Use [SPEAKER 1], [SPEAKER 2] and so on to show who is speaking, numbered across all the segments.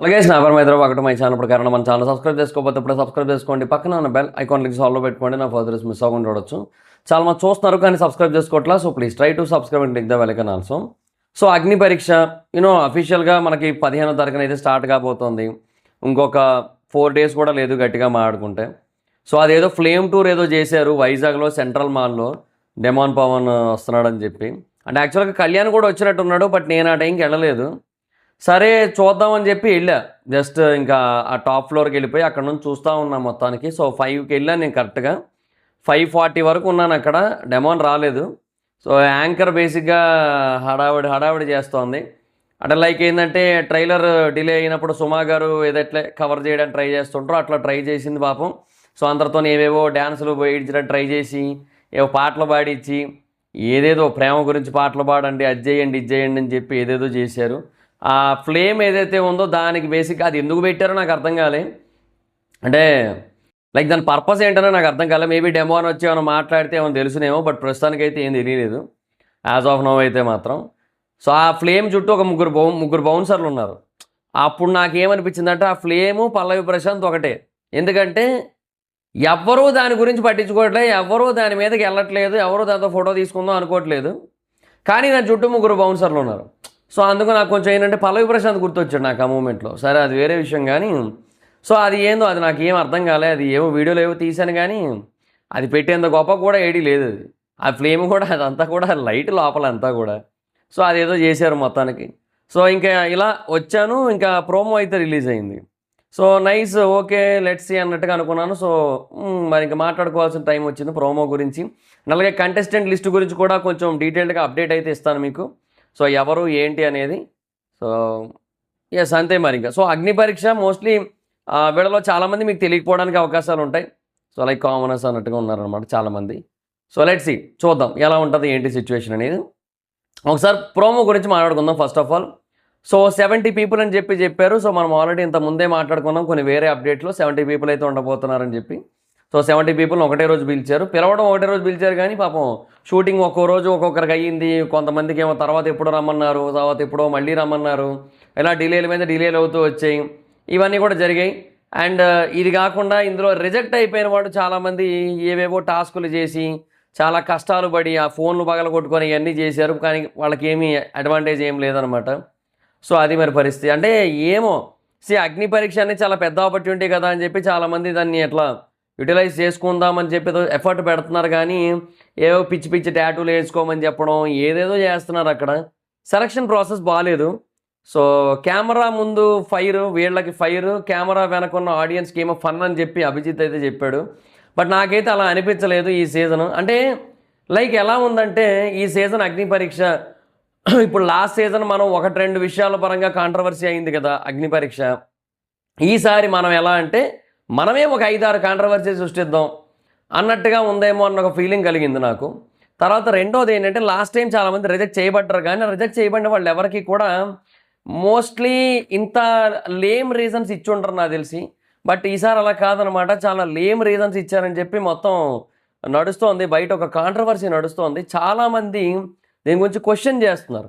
[SPEAKER 1] అలాగే నా పేరు హైదరాబాద్ ఒకటి మై ఛానల్ ప్రకారం మన ఛానల్ సబ్స్క్రైబ్ చేసుకోకపోతే ఇప్పుడు సబ్స్క్రైబ్ చేసుకోండి. పక్కన ఉన్న బెల్ ఐకాన్ లింక్ సాల్వ్ పెట్టుకోండి. నా ఫర్దర్స్ మిస్ అవ్వకుండా చూడొచ్చు. చాలా మంది చూస్తున్నారు కానీ సబ్స్క్రైబ్ చేసుకోవట్లా. So please try to subscribe and click the bell icon also. So Agni Pariksha అఫీషియల్గా మనకి 15వ తారీఖున అయితే స్టార్ట్ కాబోతోంది. ఇంకొక 4 days కూడా లేదు గట్టిగా మాట్లాడుకుంటే. సో అదేదో ఫ్లేమ్ టూర్ ఏదో చేశారు వైజాగ్లో సెంట్రల్ మాల్లో, డెమాన్ పవన్ వస్తున్నాడని చెప్పి. అంటే యాక్చువల్గా కళ్యాణ్ కూడా వచ్చినట్టున్నాడు, బట్ నేను ఆ టైంకి వెళ్ళలేదు. సరే చూద్దామని చెప్పి వెళ్ళా. జస్ట్ ఇంకా ఆ టాప్ ఫ్లోర్కి వెళ్ళిపోయి అక్కడ నుంచి చూస్తూ ఉన్నాను మొత్తానికి. సో 5కి వెళ్ళాను నేను కరెక్ట్గా. 5:40 వరకు ఉన్నాను అక్కడ. డెమాన్ రాలేదు. సో యాంకర్ బేసిక్గా హడావిడి చేస్తోంది. అంటే లైక్ ఏంటంటే ట్రైలర్ డిలే అయినప్పుడు సుమా గారు ఏదట్లే కవర్ చేయడానికి ట్రై చేస్తుంటారో అట్లా ట్రై చేసింది పాపం. సో అందరితో ఏవేవో డ్యాన్సులు వేయించడానికి ట్రై చేసి, ఏవో పాటలు పాడించి, ఏదేదో ప్రేమ గురించి పాటలు పాడండి, అది చేయండి ఇది చేయండి అని చెప్పి ఏదేదో చేశారు. ఆ ఫ్లేమ్ ఏదైతే ఉందో దానికి బేసిక్గా అది ఎందుకు పెట్టారో నాకు అర్థం కాలే. అంటే లైక్ దాని పర్పస్ ఏంటనో నాకు అర్థం కాలే. మేబీ డెమో అని వచ్చి ఏమైనా మాట్లాడితే ఏమైనా తెలుసునేమో, బట్ ప్రస్తుతానికైతే ఏం తెలియలేదు యాజ్ ఆఫ్ నో అయితే మాత్రం. సో ఆ ఫ్లేమ్ చుట్టూ ఒక ముగ్గురు బౌన్సర్లు ఉన్నారు. అప్పుడు నాకేమనిపించిందంటే ఆ ఫ్లేము పల్లవి ప్రశాంత్ ఒకటే. ఎందుకంటే ఎవ్వరూ దాని గురించి పట్టించుకోవట్లేదు, ఎవ్వరూ దాని మీదకి వెళ్ళట్లేదు, ఎవరూ దాంతో ఫోటో తీసుకుందాం అనుకోవట్లేదు. కానీ దాని చుట్టూ ముగ్గురు బౌన్సర్లు ఉన్నారు. సో అందుకు నాకు కొంచెం ఏంటంటే పల్లవి ప్రశాంత్ గుర్తొచ్చాడు నాకు ఆ మూమెంట్లో. సరే అది వేరే విషయం కానీ, సో అది ఏందో అది నాకు ఏం అర్థం కాలే. అది ఏవో వీడియోలు ఏవో తీశాను కానీ అది పెట్టేంత గొప్ప కూడా ఏడీ లేదు. అది ఆ ఫ్లేమ్ కూడా అదంతా కూడా లైట్ లోపలంతా కూడా. సో అదేదో చేశారు మొత్తానికి. సో ఇంకా ఇలా వచ్చాను. ఇంకా ప్రోమో అయితే రిలీజ్ అయింది. So nice, okay let's see అన్నట్టుగా అనుకున్నాను. సో మరి ఇంకా మాట్లాడుకోవాల్సిన టైం వచ్చింది ప్రోమో గురించి. అలాగే కంటెస్టెంట్ లిస్ట్ గురించి కూడా కొంచెం డీటెయిల్డ్గా అప్డేట్ అయితే ఇస్తాను మీకు. సో ఎవరు ఏంటి అనేది. సో ఎస్ అంతే మరి ఇంకా. సో అగ్ని పరీక్ష మోస్ట్లీ వీళ్ళలో చాలామంది మీకు తెలియకపోవడానికి అవకాశాలు ఉంటాయి. సో లైక్ కామనర్స్ అన్నట్టుగా ఉన్నారనమాట చాలామంది. సో లెట్స్ సీ, చూద్దాం ఎలా ఉంటుంది ఏంటి సిచ్యువేషన్ అనేది. ఒకసారి ప్రోమో గురించి మాట్లాడుకుందాం first of all. So 70 people అని చెప్పారు. సో మనం ఆల్రెడీ ఇంత ముందే మాట్లాడుకున్నాం కొన్ని వేరే అప్డేట్లో 70 people అయితే ఉండబోతున్నారని చెప్పి. సో 70 people ఒకటే రోజు పిలిచారు. పిలవడం ఒకటే రోజు పిలిచారు కానీ పాపం షూటింగ్ ఒక్కో రోజు ఒక్కొక్కరికి అయ్యింది. కొంతమందికి ఏమో తర్వాత ఎప్పుడో రమ్మన్నారు, తర్వాత ఎప్పుడో మళ్ళీ రమ్మన్నారు. ఇలా డిలేల మీద డిలేలు అవుతూ వచ్చాయి. ఇవన్నీ కూడా జరిగాయి. అండ్ ఇది కాకుండా ఇందులో రిజెక్ట్ అయిపోయిన వాడు చాలామంది ఏవేవో టాస్కులు చేసి చాలా కష్టాలు పడి ఆ ఫోన్లు పగలగొట్టుకొని ఇవన్నీ చేశారు. కానీ వాళ్ళకి ఏమీ అడ్వాంటేజ్ ఏం లేదనమాట. సో అది మరి పరిస్థితి. అంటే ఏమో అగ్ని పరీక్ష అనేది చాలా పెద్ద ఆపర్చునిటీ కదా అని చెప్పి చాలామంది దాన్ని ఎట్లా యూటిలైజ్ చేసుకుందామని చెప్పి ఎఫర్ట్ పెడుతున్నారు. కానీ ఏవో పిచ్చి ట్యాటూలు వేసుకోమని చెప్పడం ఏదేదో చేస్తున్నారు అక్కడ. సెలక్షన్ ప్రాసెస్ బాగాలేదు. సో కెమెరా ముందు ఫైర్, వీళ్ళకి ఫైర్, కెమెరా వెనకున్న ఆడియన్స్కి ఏమో ఫన్ అని చెప్పి అభిజిత్ అయితే చెప్పాడు. బట్ నాకైతే అలా అనిపించలేదు ఈ సీజన్. అంటే లైక్ ఎలా ఉందంటే ఈ సీజన్ అగ్ని పరీక్ష ఇప్పుడు లాస్ట్ సీజన్ మనం 1-2 విషయాల పరంగా కాంట్రవర్సీ అయింది కదా అగ్ని పరీక్ష. ఈసారి మనం ఎలా అంటే మనమే ఒక 5-6 కాంట్రవర్సీ సృష్టిద్దాం అన్నట్టుగా ఉందేమో అన్న ఒక ఫీలింగ్ కలిగింది నాకు. తర్వాత రెండోది ఏంటంటే లాస్ట్ టైం చాలామంది రిజెక్ట్ చేయబడ్డారు. కానీ రిజెక్ట్ చేయబడిన వాళ్ళు ఎవరికి కూడా మోస్ట్లీ ఇంత లేమ్ రీజన్స్ ఇచ్చి ఉంటారు నాకు తెలిసి. బట్ ఈసారి అలా కాదనమాట, చాలా లేమ్ రీజన్స్ ఇచ్చారని చెప్పి మొత్తం నడుస్తోంది. బయట ఒక కాంట్రవర్సీ నడుస్తోంది. చాలామంది దీని గురించి క్వశ్చన్ చేస్తున్నారు.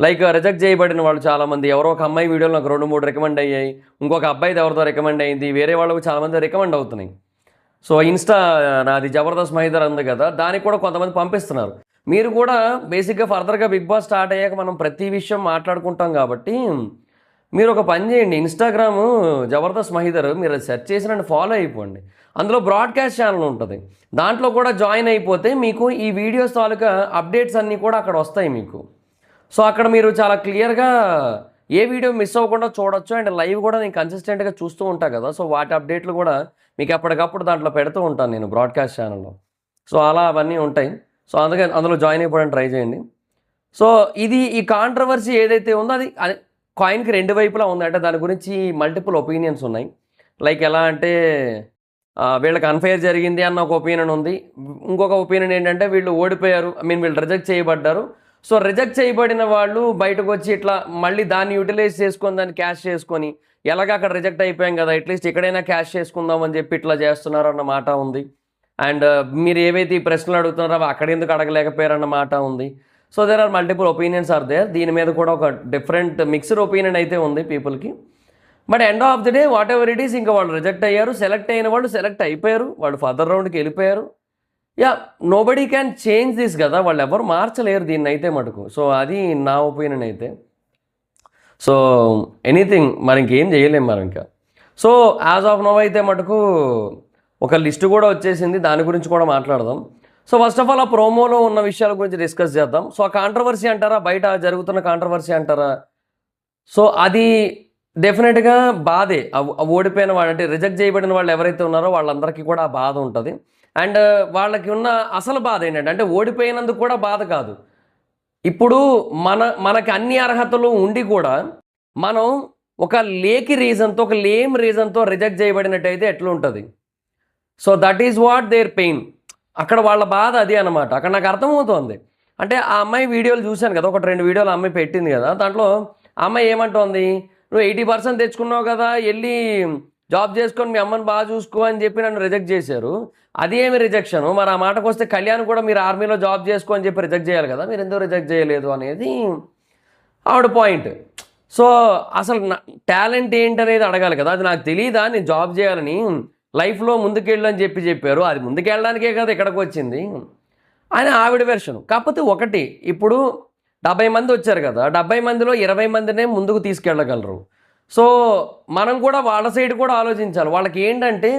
[SPEAKER 1] లైక్ రిజెక్ట్ చేయబడిన వాళ్ళు చాలామంది, ఎవరో ఒక అమ్మాయి వీడియోలు నాకు 2-3 రికమెండ్ అయ్యాయి. ఇంకొక అబ్బాయిది ఎవరితో రికమెండ్ అయింది, వేరే వాళ్ళకు చాలామంది రికమెండ్ అవుతున్నాయి. సో ఇన్స్టా నాది జబర్దస్త్ మహేందర్ ఉంది కదా, దానికి కూడా కొంతమంది పంపిస్తున్నారు. మీరు కూడా బేసిక్గా ఫర్దర్గా బిగ్ బాస్ స్టార్ట్ అయ్యాక మనం ప్రతి విషయం మాట్లాడుకుంటాం కాబట్టి మీరు ఒక పని చేయండి. ఇన్స్టాగ్రామ్ జబర్దస్త్ మహేందర్ మీరు సెర్చ్ చేసినట్టు ఫాలో అయిపోండి. అందులో బ్రాడ్కాస్ట్ ఛానల్ ఉంటుంది, దాంట్లో కూడా జాయిన్ అయిపోతే మీకు ఈ వీడియోస్ తాలూకా అప్డేట్స్ అన్నీ కూడా అక్కడ వస్తాయి మీకు. సో అక్కడ మీరు చాలా క్లియర్గా ఏ వీడియో మిస్ అవ్వకుండా చూడొచ్చు. అండ్ లైవ్ కూడా నేను కన్సిస్టెంట్గా చూస్తూ ఉంటాను కదా, సో వాటి అప్డేట్లు కూడా మీకు ఎప్పటికప్పుడు దాంట్లో పెడుతూ ఉంటాను నేను బ్రాడ్కాస్ట్ ఛానల్లో. సో అలా అవన్నీ ఉంటాయి. సో అందుకని అందులో జాయిన్ అయిపోవడానికి ట్రై చేయండి. సో ఇది ఈ కాంట్రవర్సీ ఏదైతే ఉందో అది కాయిన్కి 2 వైపులా ఉంది. అంటే దాని గురించి మల్టిపుల్ ఒపీనియన్స్ ఉన్నాయి. లైక్ ఎలా అంటే వీళ్ళకి అన్ఫెయిర్ జరిగింది అన్న ఒక ఒపీనియన్ ఉంది. ఇంకొక ఒపీనియన్ ఏంటంటే వీళ్ళు ఓడిపోయారు, వీళ్ళు రిజెక్ట్ చేయబడ్డారు. సో రిజెక్ట్ చేయబడిన వాళ్ళు బయటకు వచ్చి ఇట్లా మళ్ళీ దాన్ని యూటిలైజ్ చేసుకొని దాన్ని క్యాష్ చేసుకొని ఎలాగ అక్కడ రిజెక్ట్ అయిపోయాం కదా అట్లీస్ట్ ఇక్కడైనా క్యాష్ చేసుకుందామని చెప్పి ఇట్లా చేస్తున్నారు అన్న మాట ఉంది. అండ్ మీరు ఏవైతే ఈ ప్రశ్నలు అడుగుతున్నారో అవి అక్కడ ఎందుకు అడగలేకపోయారన్న మాట ఉంది. So there are multiple opinions are there. దీని మీద కూడా ఒక డిఫరెంట్ మిక్స్డ్ ఒపీనియన్ అయితే ఉంది పీపుల్కి. But end of the day what ever it is, ఇంకా వాళ్ళు రిజెక్ట్ అయ్యారు, సెలెక్ట్ అయిన వాళ్ళు సెలెక్ట్ అయిపోయారు, వాళ్ళు ఫర్దర్ రౌండ్కి వెళ్ళిపోయారు. Yeah, nobody can change this కదా, వాళ్ళు ఎవరు మార్చలేరు దీన్ని అయితే మటుకు. సో అది నా ఒపీనియన్ అయితే. సో ఎనీథింగ్ మరి ఇంకేం చేయలేము మరి ఇంకా. సో యాజ్ ఆఫ్ నో అయితే మటుకు ఒక లిస్టు కూడా వచ్చేసింది, దాని గురించి కూడా మాట్లాడదాం. సో ఫస్ట్ ఆఫ్ ఆల్ ఆ ప్రోమోలో ఉన్న విషయాల గురించి డిస్కస్ చేద్దాం. సో ఆ కాంట్రవర్సీ అంటారా, బయట జరుగుతున్న కాంట్రవర్సీ అంటారా, సో అది డెఫినెట్గా బాధే. ఓడిపోయిన వాళ్ళు అంటే రిజెక్ట్ చేయబడిన వాళ్ళు ఎవరైతే ఉన్నారో వాళ్ళందరికీ కూడా ఆ బాధ ఉంటుంది. అండ్ వాళ్ళకి ఉన్న అసలు బాధ ఏంటంటే, అంటే ఓడిపోయినందుకు కూడా బాధ కాదు, ఇప్పుడు మనకి అన్ని అర్హతలు ఉండి కూడా మనం ఒక లేమ్ రీజన్తో రిజెక్ట్ చేయబడినట్టయితే ఎట్లుంటుంది. So that is what their pain. అక్కడ వాళ్ళ బాధ అది అనమాట. అక్కడ నాకు అర్థమవుతోంది. అంటే ఆ అమ్మాయి వీడియోలు చూశాను కదా, 1-2 వీడియోలు ఆ అమ్మాయి పెట్టింది కదా, దాంట్లో ఆ అమ్మాయి ఏమంటోంది, నువ్వు 80% తెచ్చుకున్నావు కదా, వెళ్ళి జాబ్ చేసుకొని మీ అమ్మని బాగా చూసుకో అని చెప్పి నన్ను రిజెక్ట్ చేశారు. అది ఏమి రిజెక్షను? మరి ఆ మాటకు వస్తే కళ్యాణ్ కూడా మీరు ఆర్మీలో జాబ్ చేసుకో అని చెప్పి రిజెక్ట్ చేయాలి కదా, మీరు ఎందుకు రిజెక్ట్ చేయలేదు అనేది ఆవిడ పాయింట్. సో అసలు టాలెంట్ ఏంటనేది అడగాలి కదా, అది నాకు తెలియదా నేను జాబ్ చేయాలని, లైఫ్లో ముందుకెళ్ళు అని చెప్పారు, అది ముందుకెళ్ళడానికే కదా ఇక్కడికి వచ్చింది అని ఆవిడ వెర్షన్. కాకపోతే ఒకటి, ఇప్పుడు 70 మంది వచ్చారు కదా, 70 మందిలో 20 మందినే ముందుకు తీసుకెళ్ళగలరు. సో మనం కూడా వాళ్ళ సైడ్ కూడా ఆలోచించాలి. వాళ్ళకి ఏంటంటే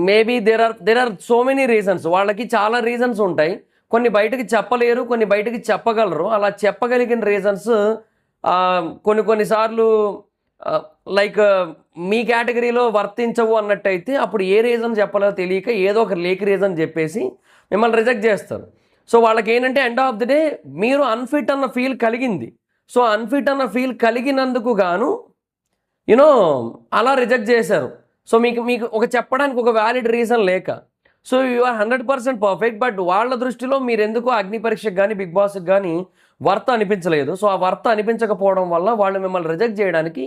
[SPEAKER 1] maybe there are so many reasons, వాళ్ళకి చాలా రీజన్స్ ఉంటాయి. కొన్ని బయటకి చెప్పలేరు, కొన్ని బయటకి చెప్పగలరు. అలా చెప్పగలిగిన రీజన్స్ కొన్నిసార్లు లైక్ మీ కేటగిరీలో వర్తించవు అన్నట్టయితే అప్పుడు ఏ రీజన్ చెప్పాలో తెలియక ఏదో ఒక రీజన్ చెప్పేసి మిమ్మల్ని రిజెక్ట్ చేస్తారు. సో వాళ్ళకి ఏంటంటే ఎండ్ ఆఫ్ ది డే మీరు అన్ఫిట్ అన్న ఫీల్ కలిగింది. సో అన్ఫిట్ అన్న ఫీల్ కలిగినందుకు గాను యూనో అలా రిజెక్ట్ చేశారు. సో మీకు ఒక చెప్పడానికి ఒక వ్యాలిడ్ రీజన్ లేక, so you are 100% perfect, but వాళ్ళ దృష్టిలో మీరు ఎందుకో అగ్ని పరీక్షకు కానీ బిగ్ బాస్కి కానీ వర్త్ అనిపించలేదు. సో ఆ వర్త్ అనిపించకపోవడం వల్ల వాళ్ళు మిమ్మల్ని రిజెక్ట్ చేయడానికి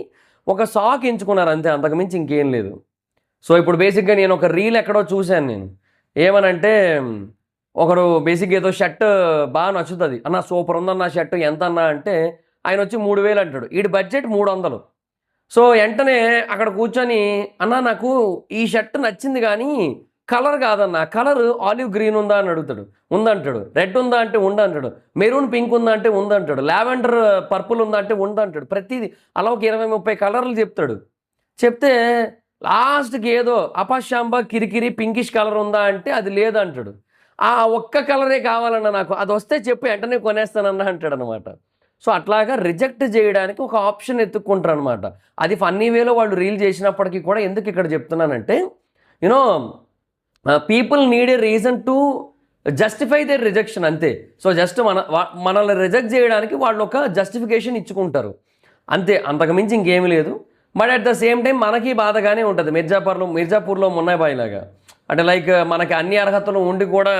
[SPEAKER 1] ఒక సాక్ ఎంచుకున్నారు అంతే, అంతకుమించి ఇంకేం లేదు. సో ఇప్పుడు బేసిక్గా నేను ఒక రీల్ ఎక్కడో చూశాను, నేను ఏమనంటే ఒకరు బేసిక్గా ఏదో షర్ట్ బాగా నచ్చుతుంది, అన్న సూపర్ ఉందన్న షర్ట్ ఎంత అన్నా అంటే ఆయన వచ్చి 3000 అంటాడు, వీడి బడ్జెట్ 300. సో వెంటనే అక్కడ కూర్చొని అన్న నాకు ఈ షర్ట్ నచ్చింది కానీ కలర్ కాదన్న, కలర్ ఆలివ్ గ్రీన్ ఉందా అని అడుగుతాడు, ఉందంటాడు. రెడ్ ఉందా అంటే ఉందంటాడు. మెరూన్ పింక్ ఉందా అంటే ఉందంటాడు. లావెండర్ పర్పుల్ ఉందా అంటే ఉందంటాడు. ప్రతిదీ అలా ఒక 20-30 కలర్లు చెప్తాడు. చెప్తే లాస్ట్కి ఏదో అపశాంబ కిరికిరి పింకిష్ కలర్ ఉందా అంటే అది లేదంటాడు. ఆ ఒక్క కలరే కావాలన్న నాకు, అది వస్తే చెప్పు వెంటనే కొనేస్తానన్న అంటాడు అనమాట. సో అట్లాగా రిజెక్ట్ చేయడానికి ఒక ఆప్షన్ ఎత్తుక్కుంటారు అనమాట. అది ఫన్నీ వేలో వాళ్ళు రీల్ చేసినప్పటికీ కూడా ఎందుకు ఇక్కడ చెప్తున్నానంటే, you know people need a reason to justify their rejection అంతే. సో జస్ట్ మనల్ని రిజెక్ట్ చేయడానికి వాళ్ళు ఒక జస్టిఫికేషన్ ఇచ్చుకుంటారు అంతే, అంతకుమించి ఇంకేమీ లేదు. But at the same time మనకి బాధగానే ఉంటుంది. మిర్జాపూర్లో మున్నాబాయి లాగా, అంటే లైక్ మనకి అన్ని అర్హతలు ఉండి కూడా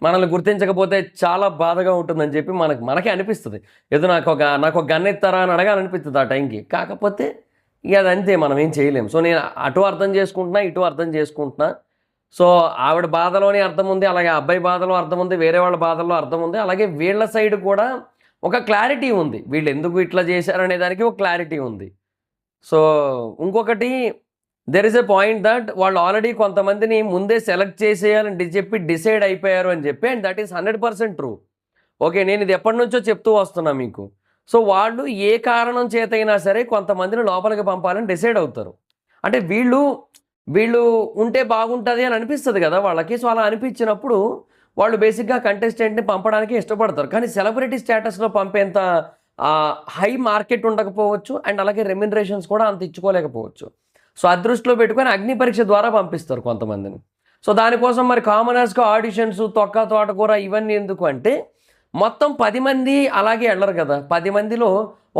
[SPEAKER 1] మనల్ని గుర్తించకపోతే చాలా బాధగా ఉంటుందని చెప్పి మనకే అనిపిస్తుంది. ఏదో నాకు ఒక గన్ ఎత్తారా అని అడగాలనిపిస్తుంది ఆ టైంకి. కాకపోతే ఇక అదంతే, మనం ఏం చేయలేము. సో నేను అటు అర్థం చేసుకుంటున్నా, ఇటు అర్థం చేసుకుంటున్నా. సో ఆవిడ బాధలోనే అర్థం ఉంది, అలాగే అబ్బాయి బాధలో అర్థం ఉంది, వేరే వాళ్ళ బాధల్లో అర్థం ఉంది, అలాగే వీళ్ళ సైడ్ కూడా ఒక క్లారిటీ ఉంది, వీళ్ళు ఎందుకు ఇట్లా చేశారనే దానికి ఒక క్లారిటీ ఉంది. సో ఇంకొకటి, there is a point that వాళ్ళు ఆల్రెడీ కొంతమందిని ముందే సెలెక్ట్ చేసేయాలని చెప్పి డిసైడ్ అయిపోయారు అని చెప్పి, and that is 100% true. Okay, నేను ఇది ఎప్పటి నుంచో చెప్తూ వస్తున్నా మీకు. సో వాళ్ళు ఏ కారణం చేతైనా సరే కొంతమందిని లోపలికి పంపాలని డిసైడ్ అవుతారు. అంటే వీళ్ళు ఉంటే బాగుంటుంది అని అనిపిస్తుంది కదా వాళ్ళకి. సో అలా అనిపించినప్పుడు వాళ్ళు బేసిక్గా కంటెస్టెంట్ని పంపడానికి ఇష్టపడతారు. కానీ సెలబ్రిటీ స్టేటస్లో పంపేంత హై మార్కెట్ ఉండకపోవచ్చు, అండ్ అలాగే రెమ్యునరేషన్స్ కూడా అంత ఇచ్చుకోలేకపోవచ్చు. సో అదృష్టిలో పెట్టుకొని అగ్ని పరీక్ష ద్వారా పంపిస్తారు కొంతమందిని. సో దానికోసం మరి కామనర్స్గా ఆడిషన్స్, తోటకూర ఇవన్నీ ఎందుకు అంటే, మొత్తం 10 మంది అలాగే వెళ్ళరు కదా. 10 మందిలో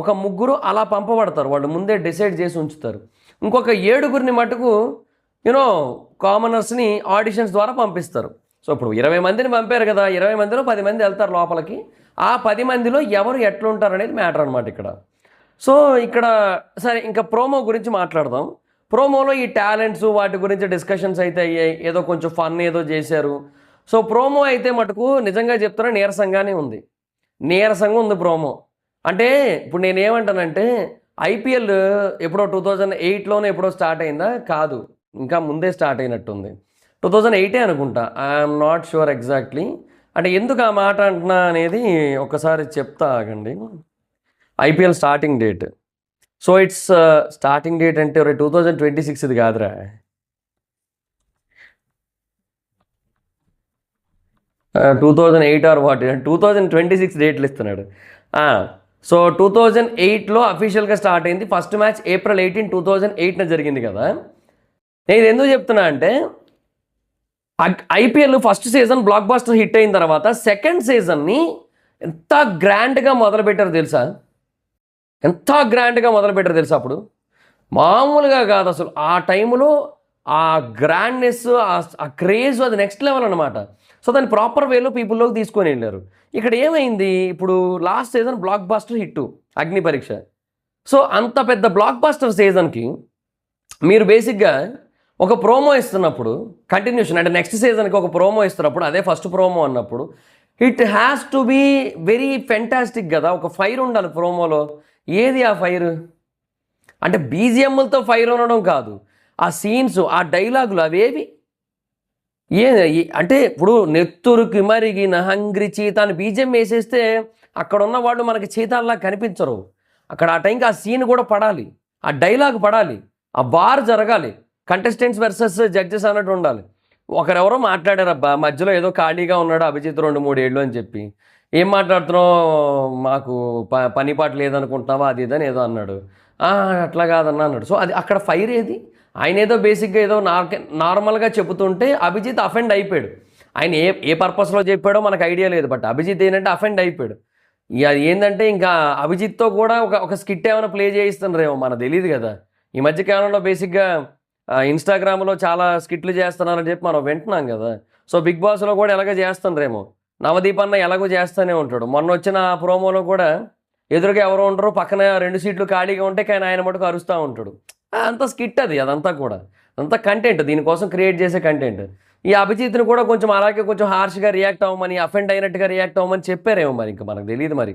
[SPEAKER 1] ఒక 3 అలా పంపబడతారు, వాళ్ళు ముందే డిసైడ్ చేసి ఉంచుతారు. ఇంకొక 7 మటుకు యూనో కామనర్స్ని ఆడిషన్స్ ద్వారా పంపిస్తారు. సో ఇప్పుడు 20 మందిని పంపారు కదా, 20 మందిలో 10 మంది వెళ్తారు లోపలికి. ఆ 10 మందిలో ఎవరు ఎట్లుంటారు అనేది మ్యాటర్ అనమాట ఇక్కడ. సో ఇక్కడ సరే, ఇంకా ప్రోమో గురించి మాట్లాడదాం. ప్రోమోలో ఈ టాలెంట్స్ వాటి గురించి డిస్కషన్స్ అయితే అయ్యాయి, ఏదో కొంచెం ఫన్ ఏదో చేశారు. సో ప్రోమో అయితే మటుకు నిజంగా చెప్తున్నా నీరసంగానే ఉంది, నీరసంగా ఉంది ప్రోమో. అంటే ఇప్పుడు నేనేమంటానంటే, ఐపీఎల్ ఎప్పుడో 2008లోనే ఎప్పుడో స్టార్ట్ అయిందా? కాదు, ఇంకా ముందే స్టార్ట్ అయినట్టుంది. 2008 అనుకుంటా. I'm not sure exactly. అంటే ఎందుకు ఆ మాట అంటున్నా అనేది ఒకసారి చెప్తా ఆగండి. IPL starting date. So it's starting date అంటే 2026 ఇది కాదురా. 2008 ఆర్ వాట్, 2026 డేట్లు ఇస్తున్నాడు. సో 2008లో అఫీషియల్గా స్టార్ట్ అయింది. ఫస్ట్ మ్యాచ్ April 18, 2008 జరిగింది కదా. నేను ఎందుకు చెప్తున్నా అంటే IPL first season blockbuster hit అయిన తర్వాత సెకండ్ సీజన్ని ఎంత గ్రాండ్గా మొదలుపెట్టారు తెలుసా? ఎంత గ్రాండ్గా మొదలుపెట్టారు తెలుసా? అప్పుడు మామూలుగా కాదు అసలు. ఆ టైంలో ఆ గ్రాండ్నెస్, ఆ క్రేజ్ అది నెక్స్ట్ లెవెల్ అనమాట. సో దాన్ని ప్రాపర్ వేలో పీపుల్లోకి తీసుకొని వెళ్ళారు. ఇక్కడ ఏమైంది, ఇప్పుడు last season blockbuster hit అగ్ని పరీక్ష. సో అంత పెద్ద బ్లాక్ బాస్టర్ సీజన్కి మీరు బేసిక్గా ఒక ప్రోమో ఇస్తున్నప్పుడు కంటిన్యూషన్, అంటే నెక్స్ట్ సీజన్కి ఒక ప్రోమో ఇస్తున్నప్పుడు అదే ఫస్ట్ ప్రోమో అన్నప్పుడు it has to be very fantastic కదా. ఒక ఫైర్ ఉండాలి ప్రోమోలో. ఏది ఆ ఫైర్? అంటే బీజిఎంలతో ఫైర్ ఉండడం కాదు, ఆ సీన్స్, ఆ డైలాగులు అవేవి అంటే ఇప్పుడు నెత్తురుకి మరిగి నహంగ్రి చీత అని బీజిఎం వేసేస్తే అక్కడ ఉన్న వాళ్ళు మనకి చీతాల్లా కనిపించరు. అక్కడ ఆ టైంకి ఆ సీన్ కూడా పడాలి, ఆ డైలాగ్ పడాలి, ఆ బార్ జరగాలి, కంటెస్టెంట్స్ వర్సెస్ జడ్జెస్ అన్నట్టు ఉండాలి. ఒకరెవరో మాట్లాడారబ్బా మధ్యలో, ఏదో ఖాళీగా ఉన్నాడు అభిజిత్ 2-3 ఏళ్ళు అని చెప్పి, ఏం మాట్లాడుతున్నావు, మాకు పని పాట లేదనుకుంటున్నావా అది ఇదని ఏదో అన్నాడు. అట్లా కాదన్నా అన్నాడు. సో అది అక్కడ ఫైర్ ఏది? ఆయన ఏదో బేసిక్గా ఏదో నార్మల్గా చెబుతుంటే అభిజిత్ అఫెండ్ అయిపోయాడు. ఆయన ఏ పర్పస్లో చెప్పాడో మనకు ఐడియా లేదు, బట్ అభిజిత్ ఏంటంటే అఫెండ్ అయిపోయాడు. అది ఏంటంటే ఇంకా అభిజిత్తో కూడా ఒక స్కిట్ ఏమైనా ప్లే చేయిస్తున్నారేమో మనకు తెలియదు కదా. ఈ మధ్య కాలంలో బేసిక్గా ఇన్స్టాగ్రామ్లో చాలా స్కిట్లు చేస్తున్నారని చెప్పి మనం వింటున్నాం కదా. సో బిగ్ బాస్లో కూడా ఎలాగ చేస్తున్నారేమో. నవదీప్ అన్న ఎలాగో చేస్తూనే ఉంటాడు. మొన్న వచ్చిన ప్రోమోలో కూడా ఎదురుగా ఎవరో ఉంటారు, పక్కన 2 సీట్లు ఖాళీగా ఉంటే కానీ ఆయన మటుకు అరుస్తూ ఉంటాడు. అంతా స్కిట్ అది, అదంతా కూడా అంతా కంటెంట్, దీనికోసం క్రియేట్ చేసే కంటెంట్. ఈ అభిజిత్ని కూడా కొంచెం అలాగే కొంచెం హార్ష్గా రియాక్ట్ అవ్వమని, అఫెండ్ అయినట్టుగా రియాక్ట్ అవ్వమని చెప్పారేమో మరి, ఇంకా మనకు తెలియదు మరి.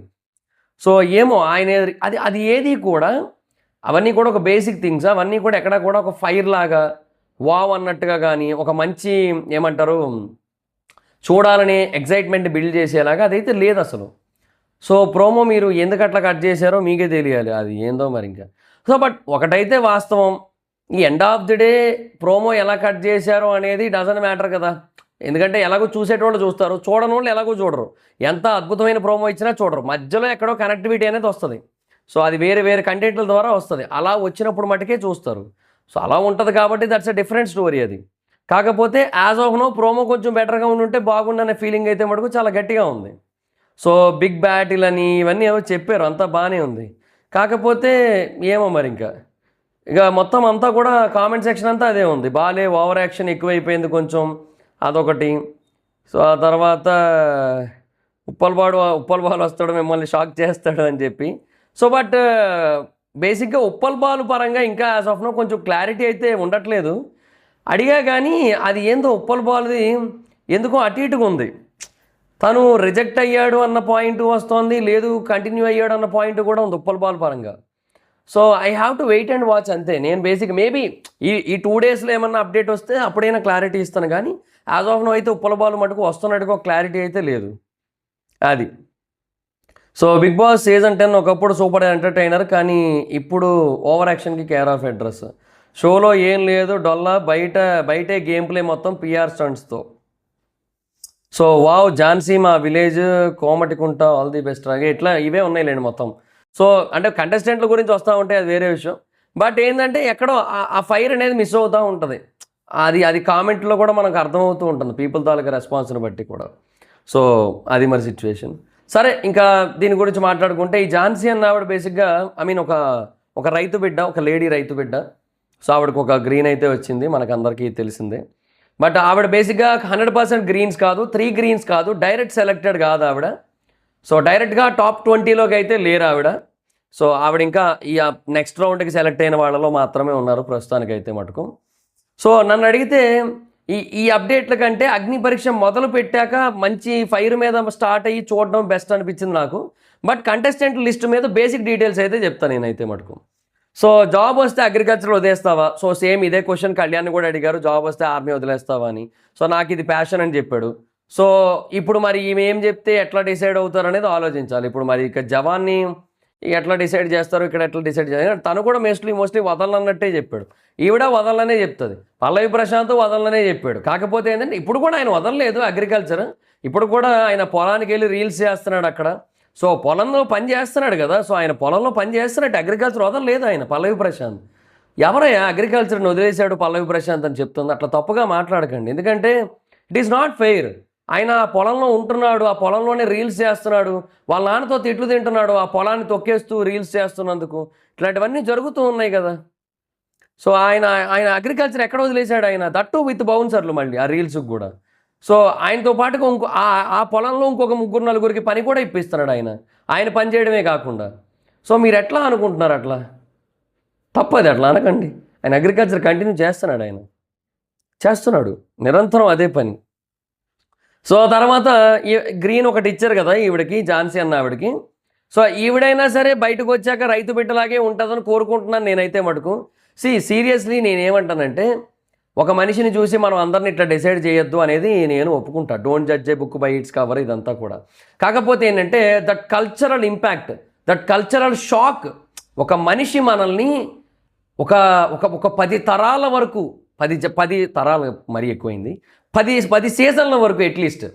[SPEAKER 1] సో ఏమో ఆయన అది ఏది కూడా, అవన్నీ కూడా ఒక బేసిక్ థింగ్స్. అవన్నీ కూడా ఎక్కడ కూడా ఒక ఫైర్ లాగా వావ్ అన్నట్టుగా కానీ, ఒక మంచి ఏమంటారు చూడాలనే ఎగ్జైట్మెంట్ బిల్డ్ చేసేలాగా అదైతే లేదు అసలు. సో ప్రోమో మీరు ఎందుకు అట్లా కట్ చేశారో మీకే తెలియాలి, అది ఏందో మరి ఇంకా. సో బట్ ఒకటైతే వాస్తవం, ఈ end of the day promo ఎలా కట్ చేశారో అనేది డజన్ మ్యాటర్ కదా. ఎందుకంటే ఎలాగో చూసేటోళ్ళు చూస్తారు, చూడని వాళ్ళు ఎలాగో చూడరు. ఎంత అద్భుతమైన ప్రోమో ఇచ్చినా చూడరు, మధ్యలో ఎక్కడో కనెక్టివిటీ అనేది వస్తుంది. సో అది వేరే వేరే కంటెంట్ల ద్వారా వస్తుంది, అలా వచ్చినప్పుడు మటుకే చూస్తారు. సో అలా ఉంటుంది కాబట్టి దట్స్ ఎ డిఫరెంట్ స్టోరీ అది. కాకపోతే యాజ్ ఆఫ్ నో ప్రోమో కొంచెం బెటర్గా ఉంటే బాగుండనే ఫీలింగ్ అయితే మటుకు చాలా గట్టిగా ఉంది. సో బిగ్ బ్యాటిల్ అని ఇవన్నీ ఏమో చెప్పారు, అంతా బాగానే ఉంది. కాకపోతే ఏమో మరి ఇంకా ఇక మొత్తం అంతా కూడా కామెంట్ సెక్షన్ అంతా అదే ఉంది, బాలే ఓవర్ యాక్షన్ ఎక్కువైపోయింది కొంచెం, అదొకటి. సో ఆ తర్వాత ఉప్పల్ బాలు వస్తాడు మిమ్మల్ని షాక్ చేస్తాడు అని చెప్పి. సో బట్ బేసిక్గా ఉప్పల్ బాలు పరంగా ఇంకా యాజ్ ఆఫ్ నో కొంచెం క్లారిటీ అయితే ఉండట్లేదు. అడిగా కానీ అది ఏందో ఉప్పల్ బాలుది ఎందుకో అటు ఇటుగా ఉంది. తను రిజెక్ట్ అయ్యాడు అన్న పాయింట్ వస్తుంది, లేదు కంటిన్యూ అయ్యాడు అన్న పాయింట్ కూడా ఉంది ఉప్పల్ బాల్ పరంగా. So I have to wait and watch అంతే. నేను బేసిక్ మేబీ ఈ 2 డేస్లో ఏమన్నా అప్డేట్ వస్తే అప్పుడైనా క్లారిటీ ఇస్తాను, కానీ యాజ్ ఆఫ్ నో అయితే ఉప్పల్ బాల్ మటుకు వస్తున్నట్టుగా క్లారిటీ అయితే లేదు అది. సో బిగ్ బాస్ సీజన్ 10 ఒకప్పుడు సూపర్ ఎంటర్టైనర్, కానీ ఇప్పుడు ఓవర్ యాక్షన్కి కేర్ ఆఫ్ అడ్రస్. షోలో ఏం లేదు, డొల్లా బయటే గేమ్ ప్లే మొత్తం పిఆర్ స్టంట్స్తో. సో వావ్ ఝాన్సీ మా village Komatikunta all the best రాగే, ఇట్లా ఇవే ఉన్నాయిలేండి మొత్తం. సో అంటే కంటెస్టెంట్ల గురించి వస్తూ ఉంటాయి, అది వేరే విషయం. బట్ ఏంటంటే ఎక్కడో ఆ ఫైర్ అనేది మిస్ అవుతూ ఉంటుంది. అది కామెంట్లో కూడా మనకు అర్థమవుతూ ఉంటుంది, పీపుల్ తాలూకా రెస్పాన్స్ని బట్టి కూడా. సో అది మరి సిచ్యువేషన్. సరే, ఇంకా దీని గురించి మాట్లాడుకుంటే ఈ ఝాన్సీ అన్న ఆవిడ బేసిక్గా ఒక రైతు బిడ్డ, ఒక లేడీ రైతు బిడ్డ. సో ఆవిడకు ఒక గ్రీన్ అయితే వచ్చింది, మనకు అందరికీ తెలిసిందే. బట్ ఆవిడ బేసిక్గా 100% గ్రీన్స్ కాదు, 3 గ్రీన్స్ కాదు, డైరెక్ట్ సెలెక్టెడ్ కాదు ఆవిడ. సో డైరెక్ట్గా టాప్ 20లోకి అయితే లేరు ఆవిడ. సో ఆవిడ ఇంకా ఈ నెక్స్ట్ రౌండ్కి సెలెక్ట్ అయిన వాళ్ళలో మాత్రమే ఉన్నారు ప్రస్తుతానికైతే మటుకు. సో నన్ను అడిగితే ఈ అప్డేట్ల కంటే అగ్ని పరీక్ష మొదలు పెట్టాక మంచి ఫైర్ మీద స్టార్ట్ అయ్యి చూడడం బెస్ట్ అనిపించింది నాకు. బట్ కంటెస్టెంట్ లిస్ట్ మీద బేసిక్ డీటెయిల్స్ అయితే చెప్తాను నేనైతే మటుకు. సో జాబ్ వస్తే అగ్రికల్చర్ వదిలేస్తావా? సో సేమ్ ఇదే క్వశ్చన్ కళ్యాణ్ కూడా అడిగారు, జాబ్ వస్తే ఆర్మీ వదిలేస్తావా అని. సో నాకు ఇది ప్యాషన్ అని చెప్పాడు. సో ఇప్పుడు మరి ఈమె ఏం చెప్తే ఎట్లా డిసైడ్ అవుతారు అనేది ఆలోచించాలి. ఇప్పుడు మరి ఇక జవాన్ని ఎట్లా డిసైడ్ చేస్తారు, ఇక్కడ ఎట్లా డిసైడ్ చేస్తారు, తను కూడా మోస్ట్లీ వదలన్నట్టే చెప్పాడు. ఈవిడ వదలనే చెప్తుంది. పల్లవి ప్రశాంత్ వదలనే చెప్పాడు. కాకపోతే ఏంటంటే ఇప్పుడు కూడా ఆయన వదలలేదు అగ్రికల్చర్. ఇప్పుడు కూడా ఆయన పొలానికి వెళ్ళి రీల్స్ చేస్తున్నాడు అక్కడ. సో పొలంలో పని చేస్తున్నాడు కదా, సో ఆయన పొలంలో పని చేస్తున్నట్టు అగ్రికల్చర్ వదలలేదు ఆయన పల్లవి ప్రశాంత్. ఎవరయ్యా అగ్రికల్చర్ని వదిలేశాడు పల్లవి ప్రశాంత్ అని చెప్తుంది. అట్లా తప్పుగా మాట్లాడకండి, ఎందుకంటే ఇట్ ఈస్ నాట్ ఫెయిర్. ఆయన ఆ పొలంలో ఉంటున్నాడు, ఆ పొలంలోనే రీల్స్ చేస్తున్నాడు, వాళ్ళ నాన్నతో తిట్లు తింటున్నాడు, ఆ పొలాన్ని తొక్కేస్తూ రీల్స్ చేస్తున్నందుకు. ఇట్లాంటివన్నీ జరుగుతూ ఉన్నాయి కదా. సో ఆయన అగ్రికల్చర్ ఎక్కడ వదిలేశాడు ఆయన, దట్టు విత్ బౌన్సర్లు మళ్ళీ ఆ రీల్స్కి కూడా. సో ఆయనతో పాటుగా ఆ పొలంలో ఇంకొక 3-4 పని కూడా ఇప్పిస్తున్నాడు ఆయన పని చేయడమే కాకుండా. సో మీరు ఎట్లా అనుకుంటున్నారు? అట్లా తప్పది, అట్లా అనకండి. ఆయన అగ్రికల్చర్ కంటిన్యూ చేస్తున్నాడు నిరంతరం అదే పని. సో తర్వాత గ్రీన్ ఒకటి ఇచ్చారు కదా ఈవిడకి, ఝాన్సీ అన్న ఆవిడకి. సో ఈవిడైనా సరే బయటకు వచ్చాక రైతు బిడ్డలాగే ఉంటుందని కోరుకుంటున్నాను నేనైతే మటుకు. సీరియస్లీ నేనేమంటానంటే, ఒక మనిషిని చూసి మనం అందరిని ఇట్లా డిసైడ్ చేయొద్దు అనేది నేను ఒప్పుకుంటా. Don't judge A book by its cover, ఇదంతా కూడా. కాకపోతే ఏంటంటే that cultural impact, that cultural shock, ఒక మనిషి మనల్ని ఒక ఒక ఒక 10 తరాల వరకు, 10 తరాలు మరీ ఎక్కువైంది, 10 సీజన్ల వరకు, అట్లీస్ట్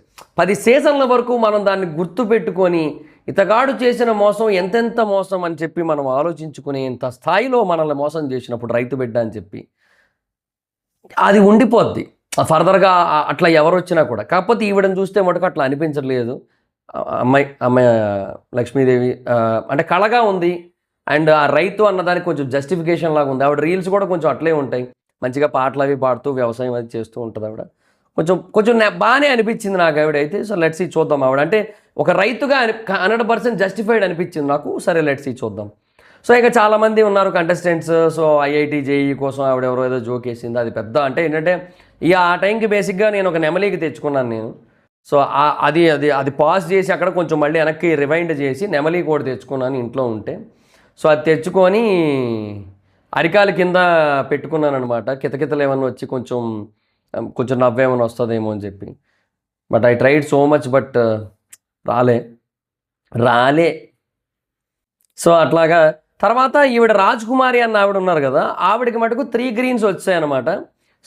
[SPEAKER 1] 10 సీజన్ల వరకు మనం దాన్ని గుర్తుపెట్టుకొని ఇతగాడు చేసిన మోసం ఎంతెంత మోసం అని చెప్పి మనం ఆలోచించుకునేంత స్థాయిలో మనల్ని మోసం చేసినప్పుడు రైతు బిడ్డ అని చెప్పి అది ఉండిపోద్ది ఫర్దర్గా అట్లా ఎవరు వచ్చినా కూడా. కాకపోతే ఈవిడని చూస్తే మటుకు అట్లా అనిపించట్లేదు. అమ్మాయి లక్ష్మీదేవి అంటే కళగా ఉంది. అండ్ ఆ రైతు అన్నదానికి కొంచెం జస్టిఫికేషన్ లాగా ఉంది. ఆవిడ రీల్స్ కూడా కొంచెం అట్లే ఉంటాయి, మంచిగా పాటలు అవి పాడుతూ వ్యవసాయం అది చేస్తూ ఉంటుంది ఆవిడ. కొంచెం బాగానే అనిపించింది నాకు ఆవిడైతే. సో లెట్స్ సీ, చూద్దాం. ఆవిడ అంటే ఒక రైతుగా 100% జస్టిఫైడ్ అనిపించింది నాకు. సరే లెట్స్ సీ, చూద్దాం. సో ఇక చాలామంది ఉన్నారు కంటెస్టెంట్స్. సో ఐఐటి జేఈ కోసం ఆవిడెవరో ఏదో జోక్ వేసింది, అది పెద్ద అంటే ఏంటంటే ఇక ఆ టైంకి బేసిక్గా నేను ఒక నెమలికి తెచ్చుకున్నాను నేను. సో అది పాజ్ చేసి అక్కడ కొంచెం మళ్ళీ వెనక్కి రివైండ్ చేసి నెమలి కూడా తెచ్చుకున్నాను ఇంట్లో ఉంటే. సో అది తెచ్చుకొని అరికాల కింద పెట్టుకున్నాను అనమాట. కితకితలు ఏమన్నా వచ్చి కొంచెం నవ్వేమన్నా వస్తుందేమో అని చెప్పి. But I tried so much, but రాలే. సో అట్లాగా తర్వాత ఈవిడ రాజ్కుమారి అన్న ఆవిడ ఉన్నారు కదా, ఆవిడకి మటుకు 3 గ్రీన్స్ వచ్చాయన్నమాట.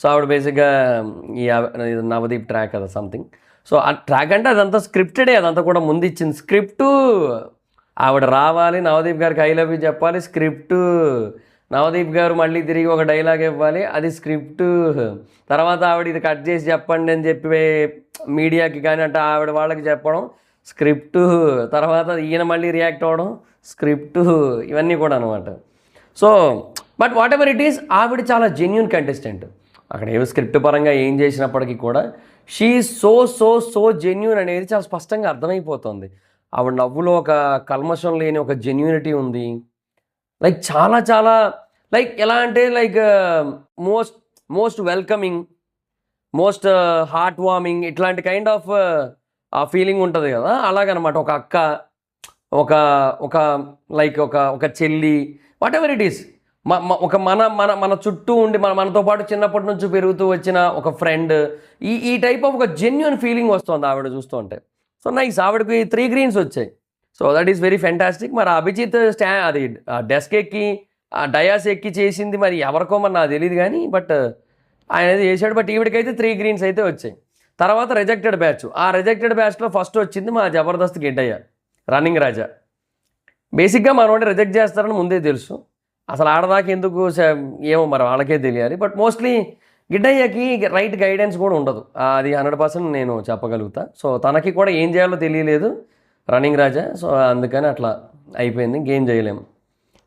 [SPEAKER 1] సో ఆవిడ బేసిక్గా ఈ నవదీప్ ట్రాక్ కదా సంథింగ్. సో ఆ ట్రాక్ అంటే అదంతా స్క్రిప్టెడే, అదంతా కూడా ముందు ఇచ్చింది స్క్రిప్టు. ఆవిడ రావాలి, నవదీప్ గారికి ఐ లవ్ యూ చెప్పాలి, స్క్రిప్టు. నవదీప్ గారు మళ్ళీ తిరిగి ఒక డైలాగ్ ఇవ్వాలి, అది స్క్రిప్టు. తర్వాత ఆవిడ ఇది కట్ చేసి చెప్పండి అని చెప్పి మీడియాకి కానీ అంటే ఆవిడ వాళ్ళకి చెప్పడం స్క్రిప్టు. తర్వాత ఈయన మళ్ళీ రియాక్ట్ అవ్వడం స్క్రిప్టు, ఇవన్నీ కూడా అనమాట. So but what ever it is, ఆవిడ చాలా జెన్యూన్ కంటెస్టెంట్. అక్కడ ఏమి స్క్రిప్ట్ పరంగా ఏం చేసినప్పటికీ కూడా షీ సో జెన్యూన్ అనేది చాలా స్పష్టంగా అర్థమైపోతుంది. ఆవిడ నవ్వులో ఒక కల్మషం లేని ఒక జెన్యూనిటీ ఉంది. లైక్ చాలా లైక్ ఎలా అంటే like most welcoming, most heart warming, ఇట్లాంటి కైండ్ ఆఫ్ ఆ ఫీలింగ్ ఉంటుంది కదా, అలాగనమాట. ఒక అక్క, ఒక లైక్ ఒక చెల్లి, వాట్ ఎవర్ ఇట్ ఈస్, ఒక మన చుట్టూ ఉండి మనతో పాటు చిన్నప్పటి నుంచి పెరుగుతూ వచ్చిన ఒక ఫ్రెండ్, ఈ టైప్ ఆఫ్ ఒక జెన్యున్ ఫీలింగ్ వస్తుంది ఆవిడ చూస్తూ ఉంటే. సో నైస్, ఆవిడకి 3 గ్రీన్స్ వచ్చాయి. So that is very fantastic. మరి అభిజిత్ అది డెస్క్ ఎక్కి డయాస్ ఎక్కి చేసింది మరి ఎవరికో మరి నాకు తెలియదు కానీ, బట్ ఆయన అయితే చేశాడు. బట్ ఈవిడికైతే 3 గ్రీన్స్ అయితే వచ్చాయి. తర్వాత రిజెక్టెడ్ బ్యాచ్, ఆ రిజెక్టెడ్ బ్యాచ్లో ఫస్ట్ వచ్చింది మా జబర్దస్త్ గిడ్డయ్య, రన్నింగ్ రాజా. బేసిక్గా మనోడి రిజెక్ట్ చేస్తారని ముందే తెలుసు, అసలు ఆడదాకా ఎందుకు ఏమో మరి వాళ్ళకే తెలియాలి. బట్ మోస్ట్లీ గిడ్డయ్యకి రైట్ గైడెన్స్ కూడా ఉండదు, అది 100% నేను చెప్పగలుగుతా. సో తనకి కూడా ఏం చేయాలో తెలియలేదు రన్నింగ్ రాజా. సో అందుకని అట్లా అయిపోయింది, గేమ్ చేయలేము.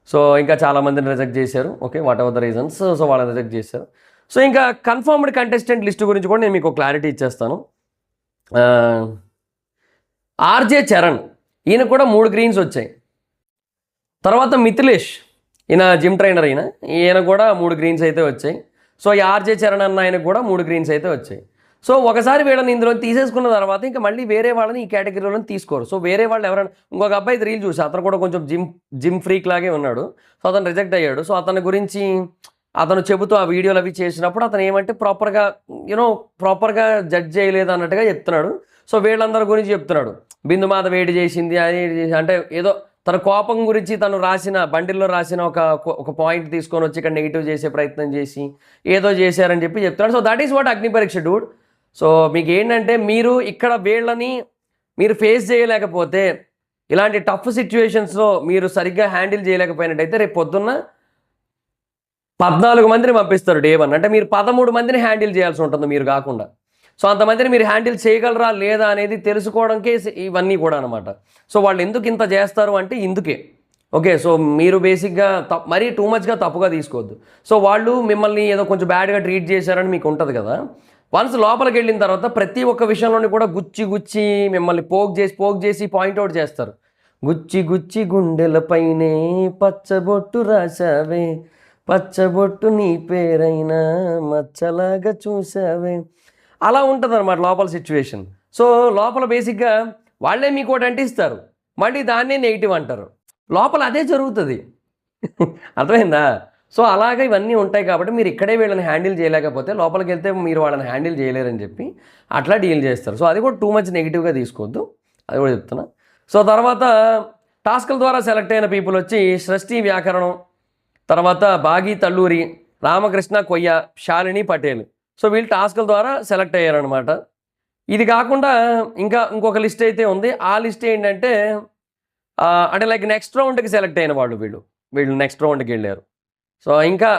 [SPEAKER 1] సో ఇంకా చాలామందిని రిజెక్ట్ చేశారు. Okay, what ever the reasons, so వాళ్ళని రిజెక్ట్ చేశారు. సో ఇంకా కన్ఫర్మ్డ్ కంటెస్టెంట్ లిస్ట్ గురించి కూడా నేను మీకు క్లారిటీ ఇచ్చేస్తాను. ఆర్జే చరణ్, ఈయన కూడా 3 గ్రీన్స్ వచ్చాయి. తర్వాత మిథిలేష్, ఈయన జిమ్ ట్రైనర్, ఈయన కూడా 3 గ్రీన్స్ అయితే వచ్చాయి. సో ఈ ఆర్జే చరణ్ అన్న ఆయనకు కూడా 3 గ్రీన్స్ అయితే వచ్చాయి. సో ఒకసారి వీళ్ళని ఇందులో తీసేసుకున్న తర్వాత ఇంకా మళ్ళీ వేరే వాళ్ళని ఈ కేటగిరీలో తీసుకోరు. సో వేరే వాళ్ళు ఎవరైనా ఇంకొక అబ్బాయి రీల్ చూసి అతను కూడా కొంచెం జిమ్ ఫ్రీక్ లాగే ఉన్నాడు. సో అతను రిజెక్ట్ అయ్యాడు. సో అతని గురించి అతను చెబుతూ ఆ వీడియోలు అవి చేసినప్పుడు అతను ఏమంటే ప్రాపర్గా జడ్జ్ చేయలేదు అన్నట్టుగా చెప్తున్నాడు. సో వీళ్ళందరి గురించి చెప్తున్నాడు. బిందుమాత వేడి చేసింది అది అంటే ఏదో తన కోపం గురించి తను రాసిన బండిల్లో రాసిన ఒక పాయింట్ తీసుకొని వచ్చి ఇక్కడ నెగిటివ్ చేసే ప్రయత్నం చేసి ఏదో చేశారని చెప్పి చెప్తున్నాడు. సో దట్ ఈస్ వాట్ అగ్ని పరీక్ష డూడ్. సో మీకు ఏంటంటే మీరు ఇక్కడ వీళ్ళని మీరు ఫేస్ చేయలేకపోతే ఇలాంటి టఫ్ సిచ్యువేషన్స్లో మీరు సరిగ్గా హ్యాండిల్ చేయలేకపోయినట్టయితే రేపు పొద్దున్న 14 మందిని పంపిస్తారు డే 1. అంటే మీరు 13 మందిని హ్యాండిల్ చేయాల్సి ఉంటుంది మీరు కాకుండా. సో అంతమందిని మీరు హ్యాండిల్ చేయగలరా లేదా అనేది తెలుసుకోవడంకే ఇవన్నీ కూడా అనమాట. సో వాళ్ళు ఎందుకు ఇంత చేస్తారు అంటే ఇందుకే. ఓకే, సో మీరు బేసిక్గా మరీ టూ మచ్గా తప్పుగా తీసుకోవద్దు. సో వాళ్ళు మిమ్మల్ని ఏదో కొంచెం బ్యాడ్గా ట్రీట్ చేశారని మీకు ఉంటుంది కదా. వన్స్ లోపలికి వెళ్ళిన తర్వాత ప్రతి ఒక్క విషయంలోని కూడా గుచ్చి మిమ్మల్ని పోక్ చేసి పాయింట్అవుట్ చేస్తారు. గుచ్చి గుండెలపైనే పచ్చబొట్టు రాసావే, పచ్చబొట్టు నీ పేరైనా మచ్చలాగా చూసావే, అలా ఉంటుంది అనమాట లోపల సిచ్యువేషన్. సో లోపల బేసిక్గా వాళ్ళే మీకు ఒకటి అంటిస్తారు, మళ్ళీ దాన్నే నెగిటివ్ అంటారు. లోపల అదే జరుగుతుంది. అర్థమైందా? సో అలాగే ఇవన్నీ ఉంటాయి కాబట్టి మీరు ఇక్కడే వీళ్ళని హ్యాండిల్ చేయలేకపోతే లోపలికి వెళ్తే మీరు వాళ్ళని హ్యాండిల్ చేయలేరని చెప్పి అట్లా డీల్ చేస్తారు. సో అది కూడా టూ మచ్ నెగిటివ్గా తీసుకోవద్దు, అది కూడా చెప్తున్నా. సో తర్వాత టాస్క్ల ద్వారా సెలెక్ట్ అయిన పీపుల్ వచ్చి సృష్టి వ్యాకరణం, తర్వాత బాగి తల్లూరి, రామకృష్ణ కొయ్య, శాలిని పటేల్. సో వీళ్ళు టాస్క్ల ద్వారా సెలెక్ట్ అయ్యారనమాట. ఇది కాకుండా ఇంకొక లిస్ట్ అయితే ఉంది. ఆ లిస్ట్ ఏంటంటే అంటే లైక్ నెక్స్ట్ రౌండ్కి సెలెక్ట్ అయిన వాళ్ళు వీళ్ళు నెక్స్ట్ రౌండ్కి వెళ్ళారు. సో ఇంకా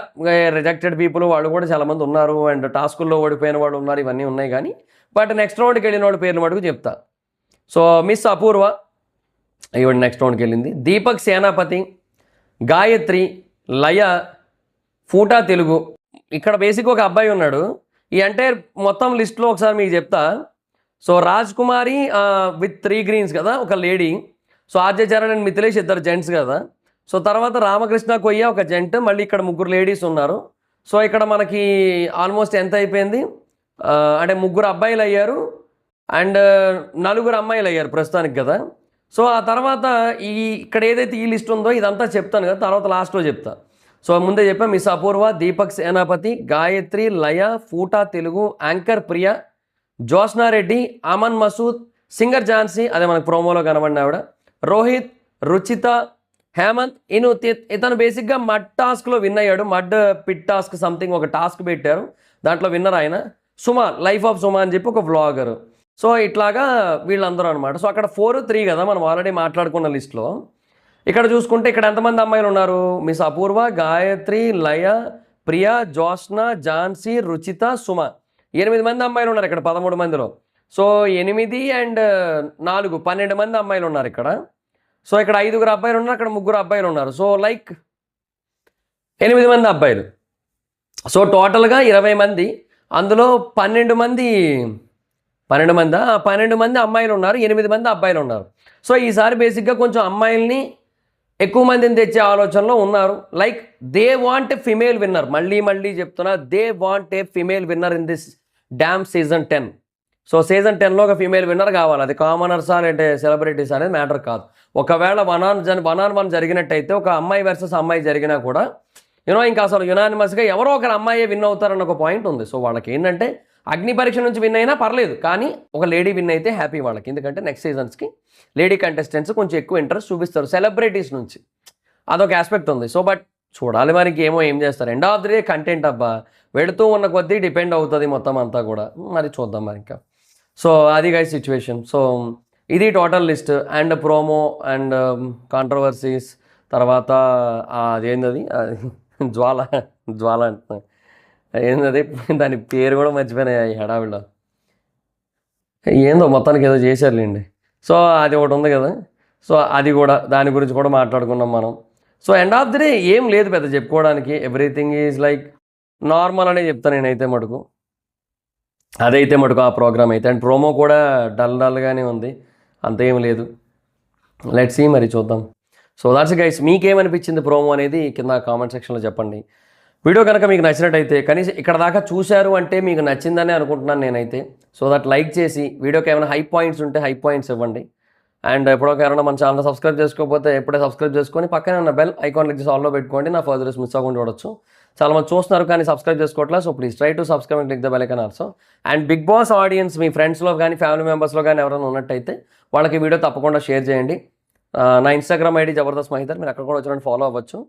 [SPEAKER 1] రిజెక్టెడ్ పీపుల్ వాళ్ళు కూడా చాలామంది ఉన్నారు, అండ్ టాస్కుల్లో ఓడిపోయిన వాళ్ళు ఉన్నారు, ఇవన్నీ ఉన్నాయి. కానీ బట్ నెక్స్ట్ రౌండ్కి వెళ్ళిన వాళ్ళ పేర్లు మటుకు చెప్తా. సో మిస్ అపూర్వ ఇవాడు నెక్స్ట్ రౌండ్కి వెళ్ళింది. దీపక్ సేనాపతి, గాయత్రి, లయ, ఫూటా తెలుగు. ఇక్కడ బేసిక్ ఒక అబ్బాయి ఉన్నాడు. ఈ ఎంటైర్ మొత్తం లిస్ట్లో ఒకసారి మీకు చెప్తా. So Raj Kumari with 3 greens కదా, ఒక lady. So RJ Charan and Mithilesh ఇద్దరు జెంట్స్ కదా. సో తర్వాత రామకృష్ణ కొయ్య ఒక జెంట్, మళ్ళీ ఇక్కడ 3 లేడీస్ ఉన్నారు. సో ఇక్కడ మనకి ఆల్మోస్ట్ ఎంత అయిపోయింది అంటే 3 అబ్బాయిలు అయ్యారు అండ్ 4 అమ్మాయిలు అయ్యారు ప్రస్తుతానికి కదా. సో ఆ తర్వాత ఇక్కడ ఏదైతే ఈ లిస్ట్ ఉందో ఇదంతా చెప్తాను కదా, తర్వాత లాస్ట్లో చెప్తా. సో ముందే చెప్పా, మిస్ అపూర్వ, దీపక్ సేనాపతి, గాయత్రి, లయ, ఫూటా తెలుగు, యాంకర్ ప్రియ, జ్యోత్స్నారెడ్డి, అమన్ మసూద్, సింగర్ ఝాన్సీ, అదే మనకు ప్రోమోలో కనబడిన ఆవిడ, రోహిత్, రుచిత, హేమంత్. ఇతను బేసిక్గా మడ్ టాస్క్లో విన్ అయ్యాడు. మడ్ పిట్ టాస్క్ సంథింగ్ ఒక టాస్క్ పెట్టారు, దాంట్లో విన్నర్ ఆయన. సుమా, లైఫ్ ఆఫ్ సుమా అని చెప్పి ఒక వ్లాగర్. సో ఇట్లాగా వీళ్ళందరూ అనమాట. సో అక్కడ 4-3 కదా మనం ఆల్రెడీ మాట్లాడుకున్న లిస్ట్లో. ఇక్కడ చూసుకుంటే ఇక్కడ ఎంతమంది అమ్మాయిలు ఉన్నారు? మిస్ అపూర్వ, గాయత్రి, లయ, ప్రియ, జ్యోత్స్న, ఝాన్సీ, రుచిత, సుమ. 8 మంది అమ్మాయిలు ఉన్నారు ఇక్కడ 13 మందిలో. సో 8 అండ్ 4 12 మంది అమ్మాయిలు ఉన్నారు ఇక్కడ. సో ఇక్కడ 5 అబ్బాయిలు ఉన్నారు, అక్కడ 3 అబ్బాయిలు ఉన్నారు. సో లైక్ 8 మంది అబ్బాయిలు. సో టోటల్గా 20 మంది, అందులో 12 మంది అమ్మాయిలు ఉన్నారు, 8 మంది అబ్బాయిలు ఉన్నారు. సో ఈసారి బేసిక్గా కొంచెం అమ్మాయిల్ని ఎక్కువ మందిని తెచ్చే ఆలోచనలో ఉన్నారు. Like they want a female winner. మళ్ళీ చెప్తున్నా, they want a female winner in this damn season 10. So season 10లో ఒక ఫీమేల్ విన్నర్ కావాలి. అది కామనర్సా అంటే సెలబ్రిటీస్ అనేది మ్యాటర్ కాదు. ఒకవేళ వన్ ఆన్ వన్ జరిగినట్టయితే, ఒక అమ్మాయి వర్సెస్ అమ్మాయి జరిగినా కూడా ఇంకా అసలు యునానిమస్గా ఎవరో ఒకరు అమ్మాయి విన్ అవుతారన్న ఒక పాయింట్ ఉంది. సో వాళ్ళకి ఏంటంటే అగ్ని పరీక్ష నుంచి విన్ అయినా పర్లేదు, కానీ ఒక లేడీ విన్ అయితే హ్యాపీ వాళ్ళకి. ఎందుకంటే నెక్స్ట్ సీజన్స్కి లేడీ కంటెస్టెంట్స్ కొంచెం ఎక్కువ ఇంట్రెస్ట్ చూపిస్తారు సెలబ్రిటీస్ నుంచి, అదొక ఆస్పెక్ట్ ఉంది. సో బట్ చూడాలి మనకి ఏం చేస్తారు. End of the day content అబ్బా, వెళుతూ ఉన్న కొద్దీ డిపెండ్ అవుతుంది మొత్తం అంతా కూడా. మరి చూద్దాం మరి ఇంకా. సో అది గైస్ సిచ్యువేషన్. సో ఇది total list and promo and controversies. తర్వాత అదేంది జ్వాల అంటున్నా, ఏంటది దాని పేరు కూడా మర్చిపోయినాయి హడావిడ, ఏందో మొత్తానికి ఏదో చేశారులేండి. సో అది ఒకటి ఉంది కదా. సో అది కూడా, దాని గురించి కూడా మాట్లాడుకున్నాం మనం. So end of the day ఏం లేదు పెద్ద చెప్పుకోవడానికి. ఎవ్రీథింగ్ ఈజ్ లైక్ నార్మల్ అనే చెప్తాను నేనైతే మటుకు. అదైతే మటుకు ఆ ప్రోగ్రామ్ అయితే. అండ్ ప్రోమో కూడా డల్గానే ఉంది, అంతేం లేదు. లెట్స్ సీ, మరి చూద్దాం. సో దాట్స్ గైస్, మీకేమనిపించింది ప్రోమో అనేది కింద కామెంట్ సెక్షన్లో చెప్పండి. వీడియో కనుక మీకు నచ్చినట్టయితే కనీసం ఇక్కడ దాకా చూశారు అంటే మీకు నచ్చిందని అనుకుంటున్నాను నేనైతే. సో దట్ లైక్ చేసి వీడియోకి ఏమైనా హై పాయింట్స్ ఉంటే హై పాయింట్స్ ఇవ్వండి. అండ్ ఎప్పుడో ఎవరైనా మన ఛానల్ సబ్స్క్రైబ్ చేసుకోకపోతే ఎప్పుడే సబ్స్క్రైబ్ చేసుకొని పక్కనే ఉన్న బెల్ ఐకాన్ క్లిక్ చేసి ఆల్లో పెట్టుకోండి. నా ఫర్దర్స్ మిస్ అవ్వకుండా చూడొచ్చు. చాలా మంది చూస్తున్నారు కానీ సబ్స్క్రైబ్ చేసుకోవట్లేదు. So please try to subscribe and click the bell icon also. And Bigg Boss audience మీ ఫ్రెండ్స్లో కానీ ఫ్యామిలీ మెంబర్స్లో కానీ ఎవరైనా ఉన్నట్టయితే వాళ్ళకి వీడియో తప్పకుండా షేర్ చేయండి. నా ఇన్స్టాగ్రామ్ ఐడి జబర్దస్త్ మహిదర్, మీరు అక్కడ కూడా వచ్చినట్టు ఫాలో అవ్వచ్చు.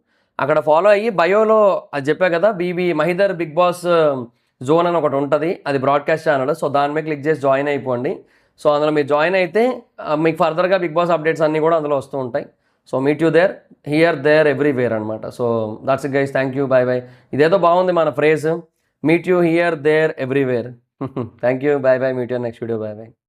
[SPEAKER 1] అక్కడ ఫాలో అయ్యి బయోలో అది చెప్పా కదా, BB Mahidhar Bigg Boss zone అని ఒకటి ఉంటుంది, అది బ్రాడ్కాస్ట్ ఛానల్. సో దాని మీద క్లిక్ చేసి జాయిన్ అయిపోండి. సో అందులో మీరు జాయిన్ అయితే మీకు ఫర్దర్గా బిగ్ బాస్ అప్డేట్స్ అన్నీ కూడా అందులో వస్తూ ఉంటాయి. So meet you there, here there everywhere అనమాట. So that's it guys, thank you, bye bye. ఇదేదో బాగుంది మన phrase, meet you here there everywhere. Thank you, bye bye, meet you next video, bye bye.